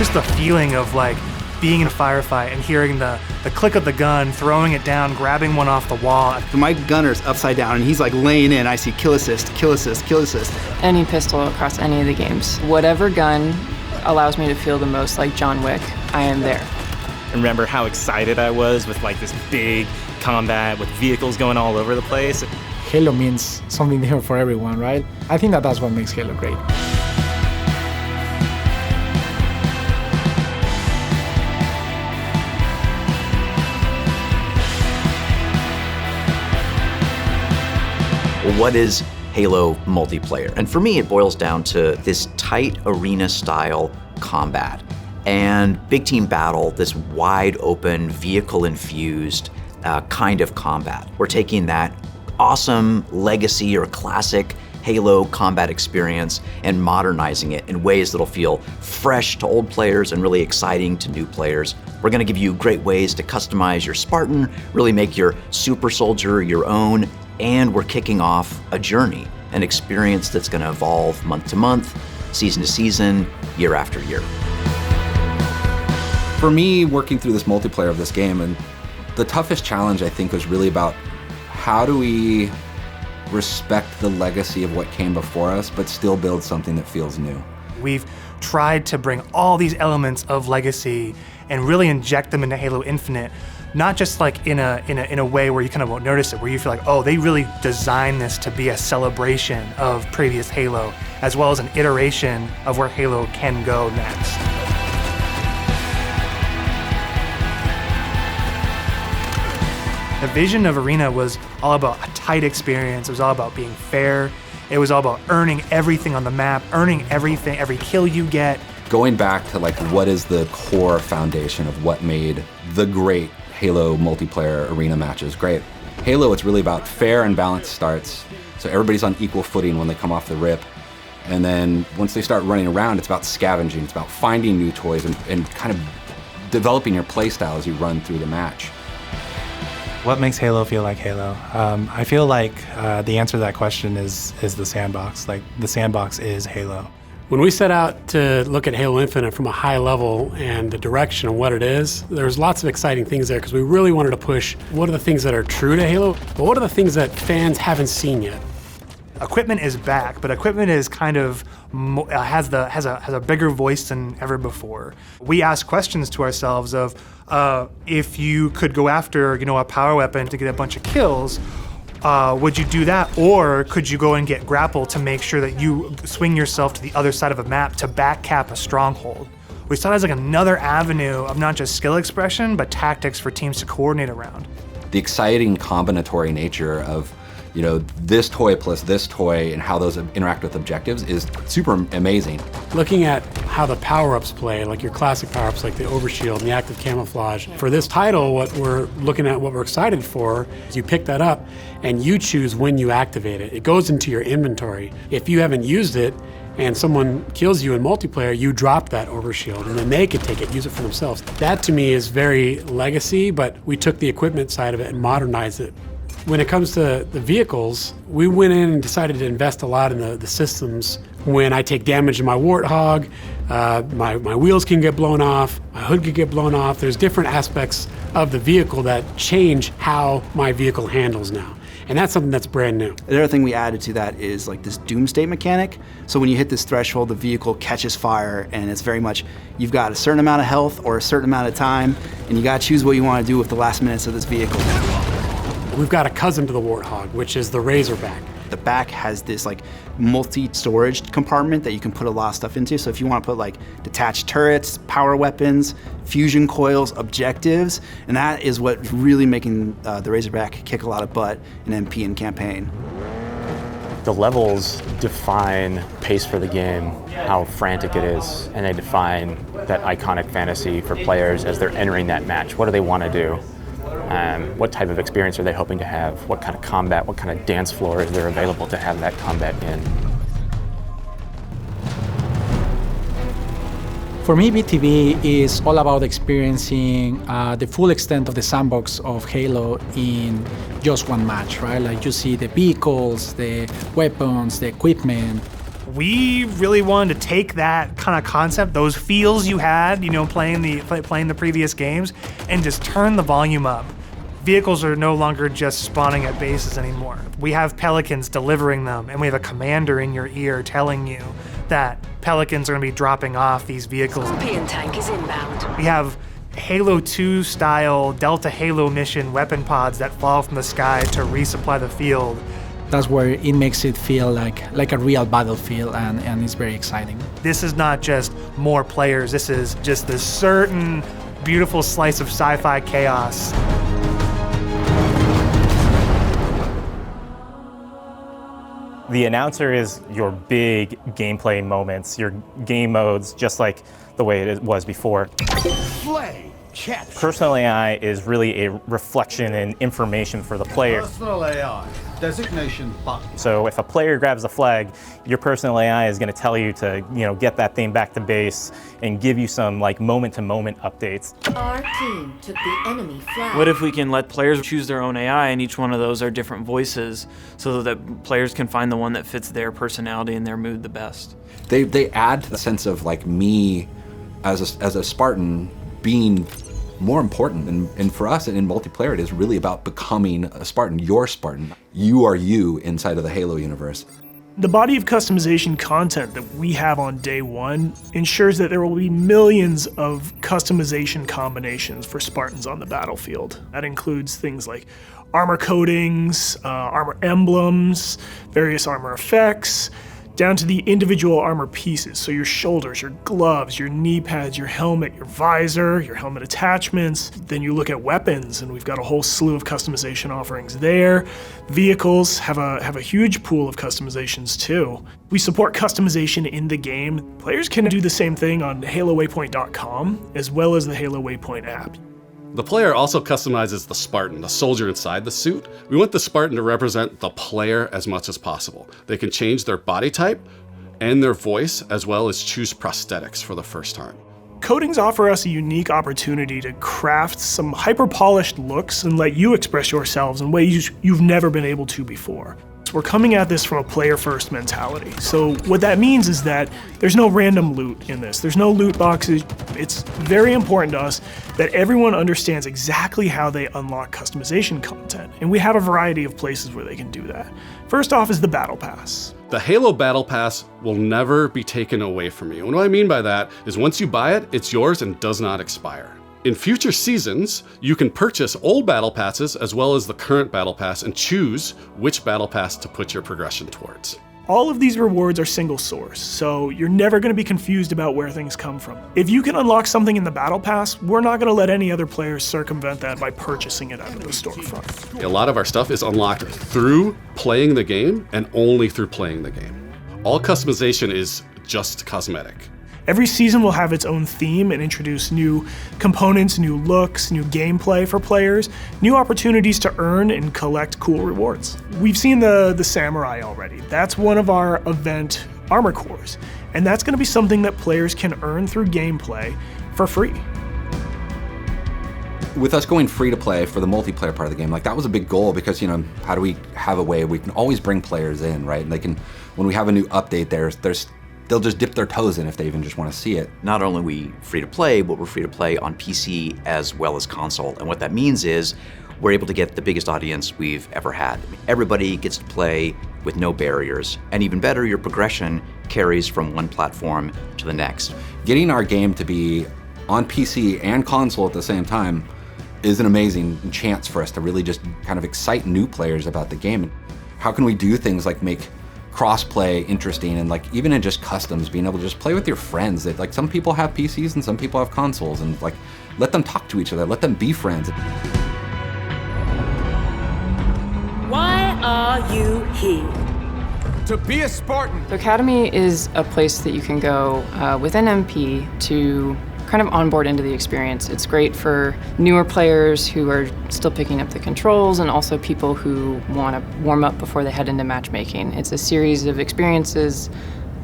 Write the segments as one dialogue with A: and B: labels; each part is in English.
A: just the feeling of like being in a firefight and hearing the click of the gun, throwing it down, grabbing one off the wall.
B: So my gunner's upside down and he's like laying in. I see kill assist, kill assist, kill assist.
C: Any pistol across any of the games. Whatever gun allows me to feel the most like John Wick, I am there.
D: And remember how excited I was with like this big combat with vehicles going all over the place.
E: Halo means something different for everyone, right? I think that's what makes Halo great.
F: What is Halo multiplayer? And for me, it boils down to this tight arena-style combat and big team battle, this wide open, vehicle-infused kind of combat. We're taking that awesome legacy or classic Halo combat experience and modernizing it in ways that'll feel fresh to old players and really exciting to new players. We're gonna give you great ways to customize your Spartan, really make your super soldier your own, and we're kicking off a journey, an experience that's gonna evolve month to month, season to season, year after year.
G: For me, working through this multiplayer of this game, and the toughest challenge I think was really about how do we respect the legacy of what came before us, but still build something that feels new.
A: We've tried to bring all these elements of legacy and really inject them into Halo Infinite, not just like in a way where you kind of won't notice it, where you feel like, oh, they really designed this to be a celebration of previous Halo, as well as an iteration of where Halo can go next. The vision of Arena was all about a tight experience. It was all about being fair. It was all about earning everything on the map, earning everything, every kill you get.
G: Going back to like what is the core foundation of what made the great Halo multiplayer arena matches great. Halo, it's really about fair and balanced starts. So everybody's on equal footing when they come off the rip. And then once they start running around, it's about scavenging. It's about finding new toys and kind of developing your playstyle as you run through the match.
H: What makes Halo feel like Halo? I feel like the answer to that question is the sandbox. Like, the sandbox is Halo.
I: When we set out to look at Halo Infinite from a high level and the direction of what it is, there's lots of exciting things there because we really wanted to push what are the things that are true to Halo, but what are the things that fans haven't seen yet?
A: Equipment is back, but equipment is kind of has a bigger voice than ever before. We ask questions to ourselves of if you could go after a power weapon to get a bunch of kills, would you do that, or could you go and get grapple to make sure that you swing yourself to the other side of a map to backcap a stronghold? We saw it as like another avenue of not just skill expression, but tactics for teams to coordinate around.
G: The exciting combinatory nature of this toy plus this toy and how those interact with objectives is super amazing.
I: Looking at how the power-ups play, like your classic power-ups like the overshield and the active camouflage. For this title, what we're looking at, what we're excited for, is you pick that up and you choose when you activate it. It goes into your inventory. If you haven't used it and someone kills you in multiplayer, you drop that overshield and then they can take it, use it for themselves. That to me is very legacy, but we took the equipment side of it and modernized it. When it comes to the vehicles, we went in and decided to invest a lot in the systems. When I take damage in my Warthog, my wheels can get blown off, my hood can get blown off. There's different aspects of the vehicle that change how my vehicle handles now. And that's something that's brand new.
B: The other thing we added to that is like this doomsday mechanic. So when you hit this threshold, the vehicle catches fire, and it's very much, you've got a certain amount of health or a certain amount of time, and you gotta choose what you wanna do with the last minutes of this vehicle.
I: We've got a cousin to the Warthog, which is the Razorback.
B: The back has this like multi-storage compartment that you can put a lot of stuff into. So if you want to put like detached turrets, power weapons, fusion coils, objectives, and that is what's really making the Razorback kick a lot of butt in MP and campaign.
J: The levels define pace for the game, how frantic it is, and they define that iconic fantasy for players as they're entering that match. What do they want to do? What type of experience are they hoping to have? What kind of combat, what kind of dance floor is there available to have that combat in?
E: For me, BTV is all about experiencing the full extent of the sandbox of Halo in just one match, right? Like you see the vehicles, the weapons, the equipment,
A: We really wanted to take that kind of concept, those feels you had, playing the previous games, and just turn the volume up. Vehicles are no longer just spawning at bases anymore. We have pelicans delivering them, and we have a commander in your ear telling you that pelicans are going to be dropping off these vehicles.
K: Scorpion tank is inbound.
A: We have Halo 2 style Delta Halo mission weapon pods that fall from the sky to resupply the field.
E: That's where it makes it feel like a real battlefield, and it's very exciting.
A: This is not just more players, this is just this certain beautiful slice of sci-fi chaos.
D: The announcer is your big gameplay moments, your game modes, just like the way it was before. Personal AI is really a reflection and information for the player.
L: Personal AI, designation button.
D: So if a player grabs a flag, your personal AI is going to tell you to, get that thing back to base and give you some moment-to-moment updates.
K: Our team took the enemy flag.
M: What if we can let players choose their own AI, and each one of those are different voices, so that players can find the one that fits their personality and their mood the best?
G: They add to the sense of me as a Spartan being more important, and for us in multiplayer it is really about becoming a Spartan. You're Spartan. You are you inside of the Halo universe.
N: The body of customization content that we have on day one ensures that there will be millions of customization combinations for Spartans on the battlefield. That includes things like armor coatings, armor emblems, various armor effects, down to the individual armor pieces. So your shoulders, your gloves, your knee pads, your helmet, your visor, your helmet attachments. Then you look at weapons, and we've got a whole slew of customization offerings there. Vehicles have a huge pool of customizations too. We support customization in the game. Players can do the same thing on HaloWaypoint.com, as well as the Halo Waypoint app.
O: The player also customizes the Spartan, the soldier inside the suit. We want the Spartan to represent the player as much as possible. They can change their body type and their voice, as well as choose prosthetics for the first time.
N: Coatings offer us a unique opportunity to craft some hyper-polished looks and let you express yourselves in ways you've never been able to before. We're coming at this from a player-first mentality. So what that means is that there's no random loot in this. There's no loot boxes. It's very important to us that everyone understands exactly how they unlock customization content. And we have a variety of places where they can do that. First off is the Battle Pass.
O: The Halo Battle Pass will never be taken away from you. And what I mean by that is once you buy it, it's yours and does not expire. In future seasons, you can purchase old battle passes as well as the current battle pass and choose which battle pass to put your progression towards.
N: All of these rewards are single source, so you're never going to be confused about where things come from. If you can unlock something in the battle pass, we're not going to let any other players circumvent that by purchasing it out of the storefront.
O: A lot of our stuff is unlocked through playing the game and only through playing the game. All customization is just cosmetic.
N: Every season will have its own theme and introduce new components, new looks, new gameplay for players, new opportunities to earn and collect cool rewards. We've seen the Samurai already. That's one of our event armor cores, and that's going to be something that players can earn through gameplay for free.
G: With us going free to play for the multiplayer part of the game, that was a big goal because, how do we have a way we can always bring players in, right? When we have a new update, they'll just dip their toes in if they even just want to see it.
F: Not only are we free to play, but we're free to play on PC as well as console. And what that means is we're able to get the biggest audience we've ever had. Everybody gets to play with no barriers. And even better, your progression carries from one platform to the next.
G: Getting our game to be on PC and console at the same time is an amazing chance for us to really just kind of excite new players about the game. How can we do things like make cross-play interesting, and even in just customs, being able to just play with your friends. That some people have PCs and some people have consoles, and let them talk to each other, let them be friends.
K: Why are you here?
L: To be a Spartan.
C: The Academy is a place that you can go with an MP to kind of onboard into the experience. It's great for newer players who are still picking up the controls, and also people who want to warm up before they head into matchmaking. It's a series of experiences,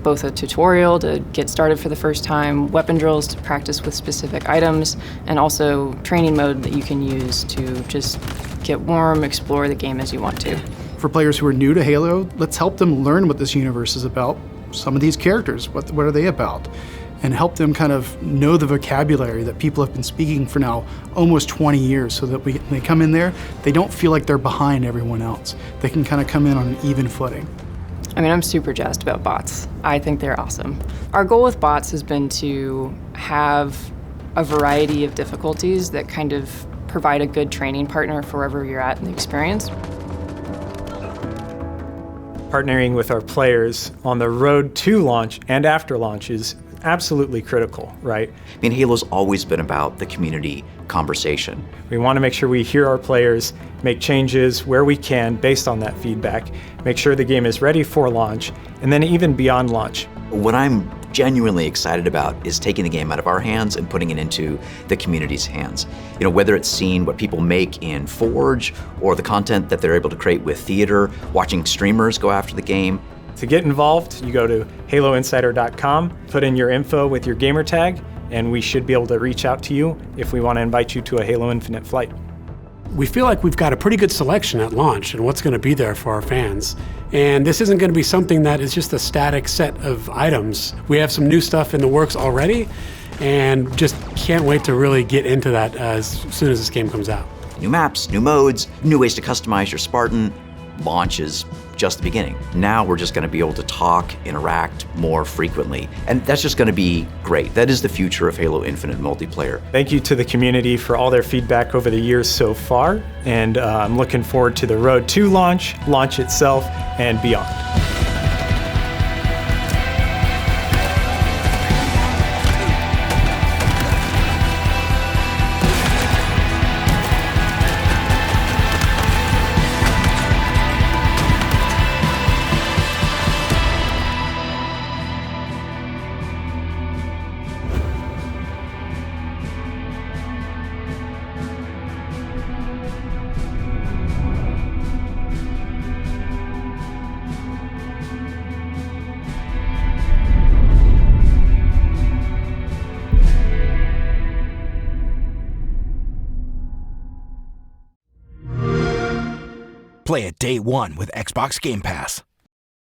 C: both a tutorial to get started for the first time, weapon drills to practice with specific items, and also training mode that you can use to just get warm, explore the game as you want to.
P: For players who are new to Halo, let's help them learn what this universe is about some of these characters, what are they about? And help them kind of know the vocabulary that people have been speaking for now almost 20 years, so that when they come in there, they don't feel like they're behind everyone else. They can kind of come in on an even footing.
C: I mean, I'm super jazzed about bots. I think they're awesome. Our goal with bots has been to have a variety of difficulties that kind of provide a good training partner for wherever you're at in the experience.
Q: Partnering with our players on the road to launch and after launch is absolutely critical, right?
F: I mean, Halo's always been about the community conversation.
Q: We want to make sure we hear our players, make changes where we can based on that feedback, make sure the game is ready for launch, and then even beyond launch.
F: What I'm genuinely excited about is taking the game out of our hands and putting it into the community's hands. You know, whether it's seeing what people make in Forge or the content that they're able to create with theater, watching streamers go after the game.
Q: To get involved, you go to haloinsider.com, put in your info with your gamer tag, and we should be able to reach out to you if we want to invite you to a Halo Infinite flight.
I: We feel like we've got a pretty good selection at launch and what's going to be there for our fans. And this isn't going to be something that is just a static set of items. We have some new stuff in the works already, and just can't wait to really get into that as soon as this game comes out.
F: New maps, new modes, new ways to customize your Spartan. Launch is just the beginning. Now we're just going to be able to talk, interact more frequently, and that's just going to be great. That is the future of Halo Infinite multiplayer.
Q: Thank you to the community for all their feedback over the years so far, and I'm looking forward to the road to launch, launch itself, and beyond.
R: Play it day one with Xbox Game Pass.